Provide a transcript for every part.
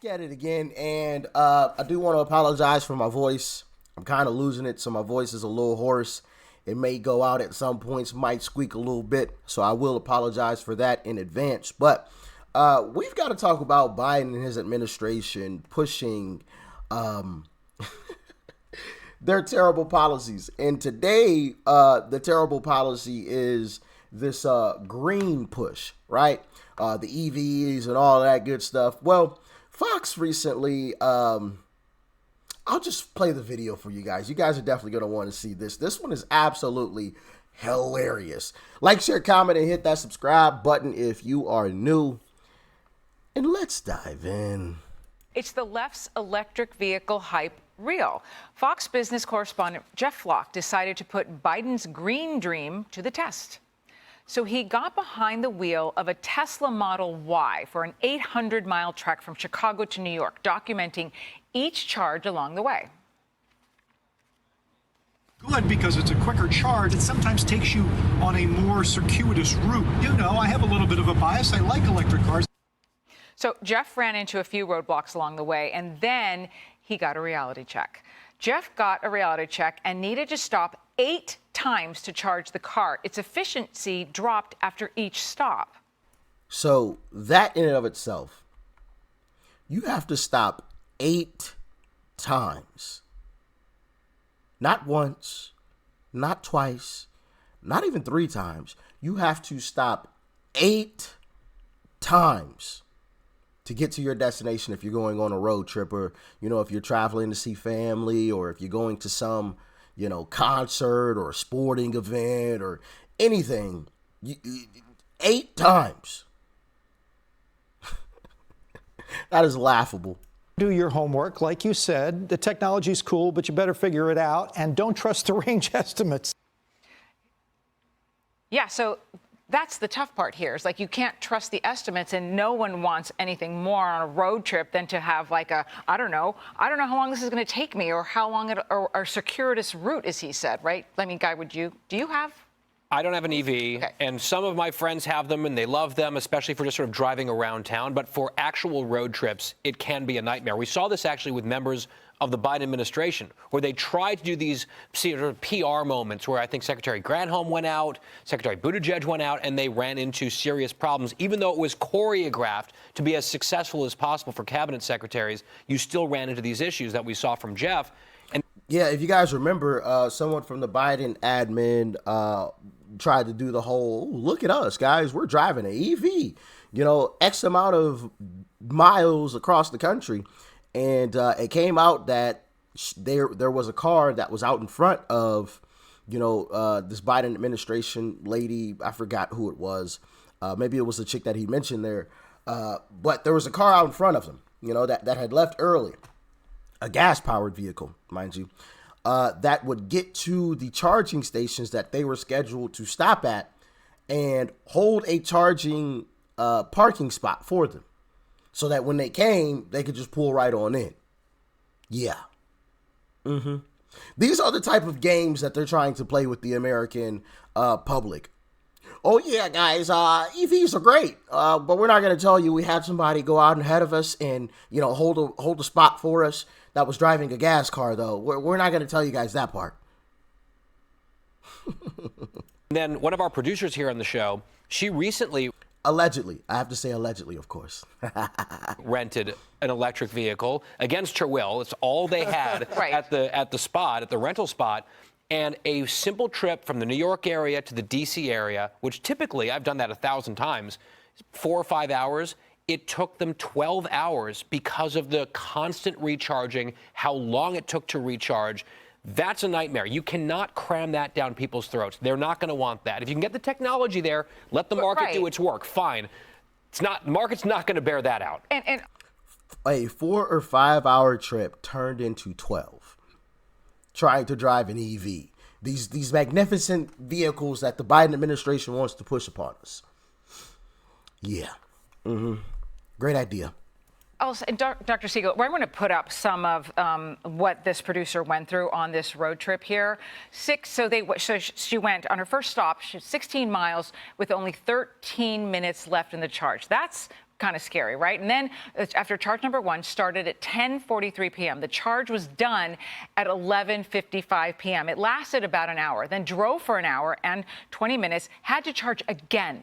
at it again, and I do want to apologize for my voice. I'm kind of losing it, so my voice is a little hoarse. It may go out at some points, might squeak a little bit, so I will apologize for that in advance. But we've got to talk about Biden and his administration pushing their terrible policies. And today, the terrible policy is this green push, right? The EVs and all that good stuff. Well, Fox recently, I'll just play the video for you guys. You guys are definitely going to want to see this. This one is absolutely hilarious. Like, share, comment, and hit that subscribe button if you are new. And let's dive in. It's the left's electric vehicle hype real. Fox Business correspondent Jeff Flock decided to put Biden's green dream to the test. So he got behind the wheel of a Tesla Model Y for an 800-mile trek from Chicago to New York, documenting each charge along the way. Good, because it's a quicker charge. It sometimes takes you on a more circuitous route. You know, I have a little bit of a bias. I like electric cars. So Jeff ran into a few roadblocks along the way, and then he got a reality check. Jeff got a reality check and needed to stop 8 times to charge the car. Its efficiency dropped after each stop. So that in and of itself, you have to stop 8 times. Not once, not twice, not even 3 times. You have to stop 8 times to get to your destination if you're going on a road trip, or, you know, if you're traveling to see family, or if you're going to some, you know, concert or sporting event or anything. 8 times. That is laughable. Do your homework. Like you said, the technology's cool, but you better figure it out, and don't trust the range estimates. Yeah, so that's the tough part here. Is like you can't trust the estimates, and no one wants anything more on a road trip than to have like a, I don't know how long this is going to take me, or how long or circuitous route, as he said, right? I mean, Guy, do you have? I don't have an EV, Okay. And some of my friends have them, and they love them, especially for just sort of driving around town. But for actual road trips, it can be a nightmare. We saw this actually with members of the Biden administration, where they tried to do these sort of PR moments where I think Secretary Granholm went out, Secretary Buttigieg went out, and they ran into serious problems. Even though it was choreographed to be as successful as possible for cabinet secretaries, you still ran into these issues that we saw from Jeff. And Yeah, if you guys remember, someone from the Biden admin tried to do the whole, look at us, guys, we're driving an EV, you know, X amount of miles across the country. And it came out that there was a car that was out in front of, you know, this Biden administration lady. I forgot who it was. Maybe it was the chick that he mentioned there. But there was a car out in front of them, you know, that had left early. A gas-powered vehicle, mind you, that would get to the charging stations that they were scheduled to stop at and hold a charging parking spot for them, so that when they came, they could just pull right on in. Yeah. These are the type of games that they're trying to play with the American public. Oh, yeah, guys, EVs are great, but we're not going to tell you we had somebody go out ahead of us and, you know, hold a spot for us that was driving a gas car, though. We're not going to tell you guys that part. then one of our producers here on the show, she recently Allegedly. I have to say allegedly, of course. rented an electric vehicle against her will. It's all they had Right. at the rental spot. And a simple trip from the New York area to the D.C. area, which typically, I've done that 1,000 times, 4 or 5 hours. It took them 12 hours because of the constant recharging, how long it took to recharge. That's a nightmare. You cannot cram that down people's throats. They're not going to want that. If you can get the technology there, let the market do its work. Fine. The market's not going to bear that out. And A 4 or 5 hour trip turned into 12. Trying to drive an EV. These magnificent vehicles that the Biden administration wants to push upon us. Yeah. Great idea. Also, Dr. Siegel, we're going to put up some of what this producer went through on this road trip here. So she went on her first stop, 16 miles with only 13 minutes left in the charge. That's kind of scary, right? And then after charge number 1 started at 10:43 p.m. The charge was done at 11:55 p.m. It lasted about an hour, then drove for an hour and 20 minutes, had to charge again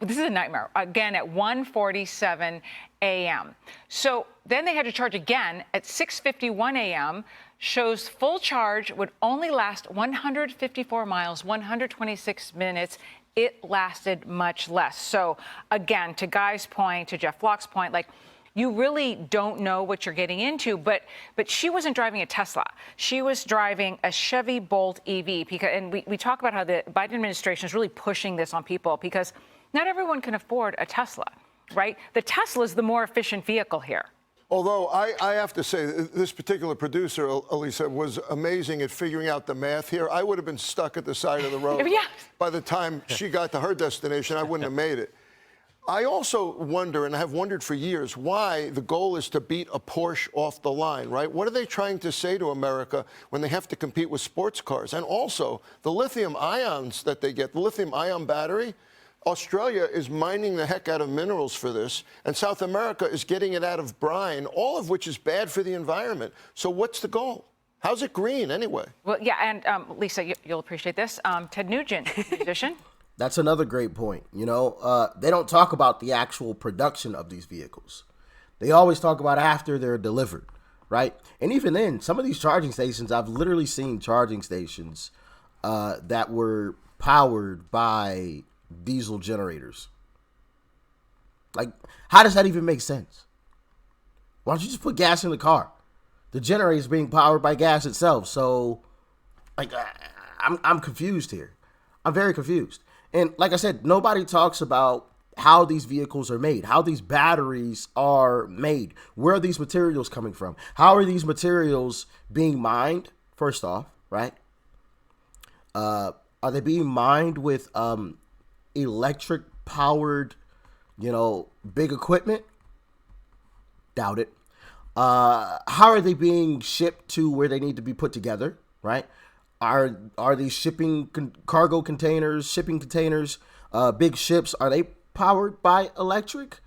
this is a nightmare, again at 1:47 a.m. So then they had to charge again at 6:51 a.m. Shows full charge would only last 154 miles, 126 minutes. It lasted much less. So again, to Guy's point, to Jeff Flock's point, like, you really don't know what you're getting into, but she wasn't driving a Tesla. She was driving a Chevy Bolt EV, and we talk about how the Biden administration is really pushing this on people because not everyone can afford a Tesla, right? The Tesla is the more efficient vehicle here. Although I have to say, this particular producer, Elisa, was amazing at figuring out the math here. I would have been stuck at the side of the road. Yeah. By the time she got to her destination, I wouldn't have made it. I also wonder, and I have wondered for years, why the goal is to beat a Porsche off the line, right? What are they trying to say to America when they have to compete with sports cars? And also, the lithium ions that they get, the lithium ion battery, Australia is mining the heck out of minerals for this, and South America is getting it out of brine, all of which is bad for the environment. So what's the goal? How's it green anyway? Well, yeah, and Lisa, you'll appreciate this. Ted Nugent, musician. That's another great point. You know, they don't talk about the actual production of these vehicles. They always talk about after they're delivered, right? And even then, some of these charging stations, I've literally seen charging stations that were powered by diesel generators. Like, how does that even make sense? Why don't you just put gas in the car? The generator is being powered by gas itself. So, like, I'm confused here. I'm very confused. And like I said, nobody talks about how these vehicles are made, how these batteries are made. Where are these materials coming from? How are these materials being mined? First off, right? Are they being mined with electric powered, big equipment? Doubt it. How are they being shipped to where they need to be put together, right? Are these cargo containers, shipping containers, big ships, are they powered by electric?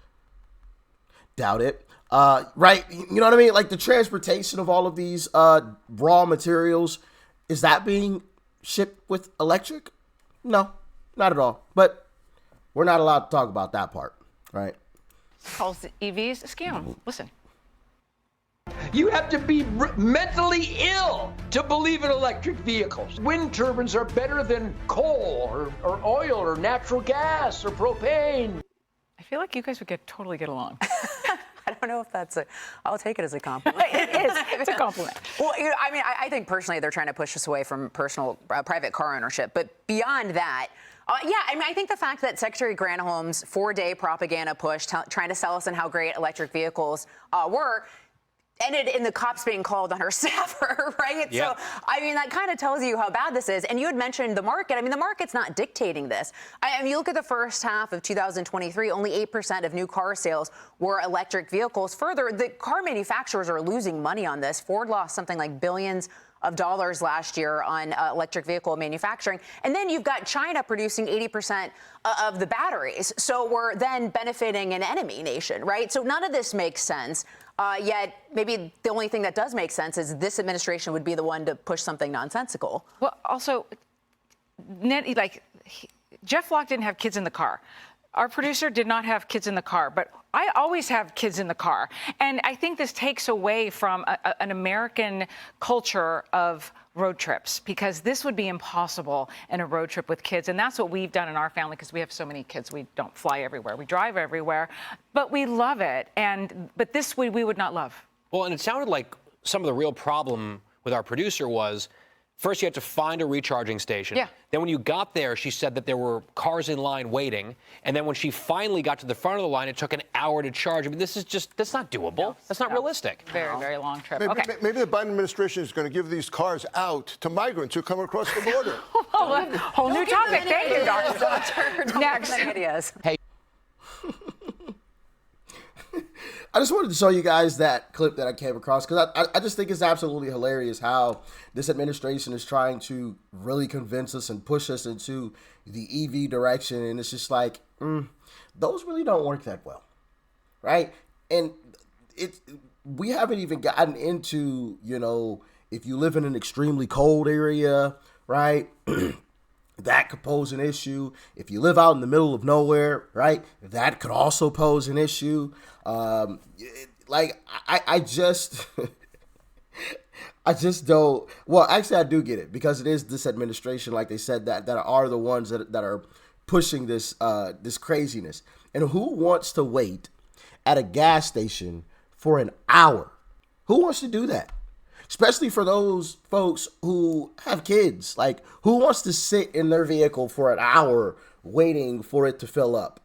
Doubt it. Right? You know what I mean? Like, the transportation of all of these raw materials, is that being shipped with electric? No, not at all. But we're not allowed to talk about that part, right? Calls the EVs a scam. Listen. You have to be mentally ill to believe in electric vehicles. Wind turbines are better than coal or oil or natural gas or propane. I feel like you guys would totally get along. I don't know if I'll take it as a compliment. It is. It's a compliment. Well, I think personally they're trying to push us away from private car ownership. But beyond that, I think the fact that Secretary Granholm's 4-day propaganda push trying to sell us on how great electric vehicles were ended in the cops being called on her staffer, right? Yeah. So, that kind of tells you how bad this is. And you had mentioned the market. The market's not dictating this. You look at the first half of 2023, only 8% of new car sales were electric vehicles. Further, the car manufacturers are losing money on this. Ford lost something like billions of dollars last year on electric vehicle manufacturing. And then you've got China producing 80% of the batteries. So we're then benefiting an enemy nation, right? So none of this makes sense. Yet maybe the only thing that does make sense is this administration would be the one to push something nonsensical. Well, also, Jeff Flock didn't have kids in the car. Our producer did not have kids in the car, but I always have kids in the car. And I think this takes away from an American culture of road trips, because this would be impossible in a road trip with kids. And that's what we've done in our family, because we have so many kids. We don't fly everywhere. We drive everywhere, but we love it. But this we would not love. Well, and it sounded like some of the real problem with our producer was, first, you had to find a recharging station. Yeah. Then when you got there, she said that there were cars in line waiting. And then when she finally got to the front of the line, it took an hour to charge. That's not doable. No, that's not realistic. Very, very long trip. Maybe the Biden administration is going to give these cars out to migrants who come across the border. Whole new topic. Thank you, Doctor. Next. Ideas. Hey. I just wanted to show you guys that clip that I came across, because I just think it's absolutely hilarious how this administration is trying to really convince us and push us into the EV direction. And it's just like, those really don't work that well. right? And we haven't even gotten into, if you live in an extremely cold area, right? That could pose an issue. If you live out in the middle of nowhere, right? That could also pose an issue. I just, I just don't. Well, actually, I do get it because it is this administration, like they said, that are the ones that are pushing this this craziness. And who wants to wait at a gas station for an hour? Who wants to do that? Especially for those folks who have kids. Like, who wants to sit in their vehicle for an hour waiting for it to fill up?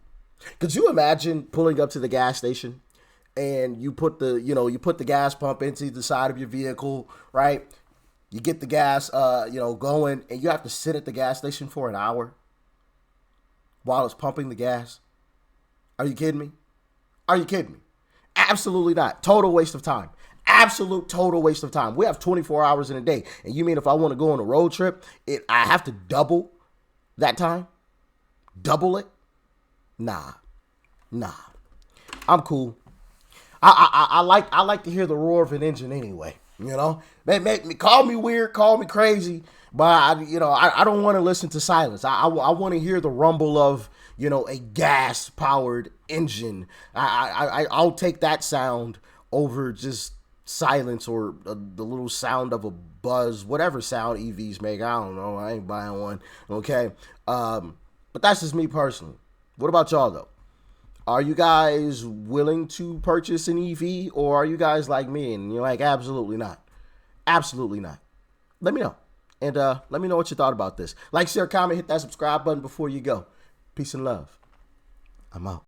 Could you imagine pulling up to the gas station and you put the gas pump into the side of your vehicle, right? You get the gas, going, and you have to sit at the gas station for an hour while it's pumping the gas? Are you kidding me? Are you kidding me? Absolutely not. Total waste of time. Absolute total waste of time. We have 24 hours in a day. And you mean if I want to go on a road trip, I have to double that time? Double it? Nah. I'm cool. I like to hear the roar of an engine anyway. Call me weird, call me crazy, but I don't want to listen to silence. I want to hear the rumble of a gas powered engine. I'll take that sound over just silence or the little sound of a buzz, whatever sound EVs make. I don't know. I ain't buying one. Okay. But that's just me personally. What about y'all though? Are you guys willing to purchase an EV, or are you guys like me and you're like, absolutely not? Absolutely not. Let me know. And let me know what you thought about this. Like, share, comment, hit that subscribe button before you go. Peace and love. I'm out.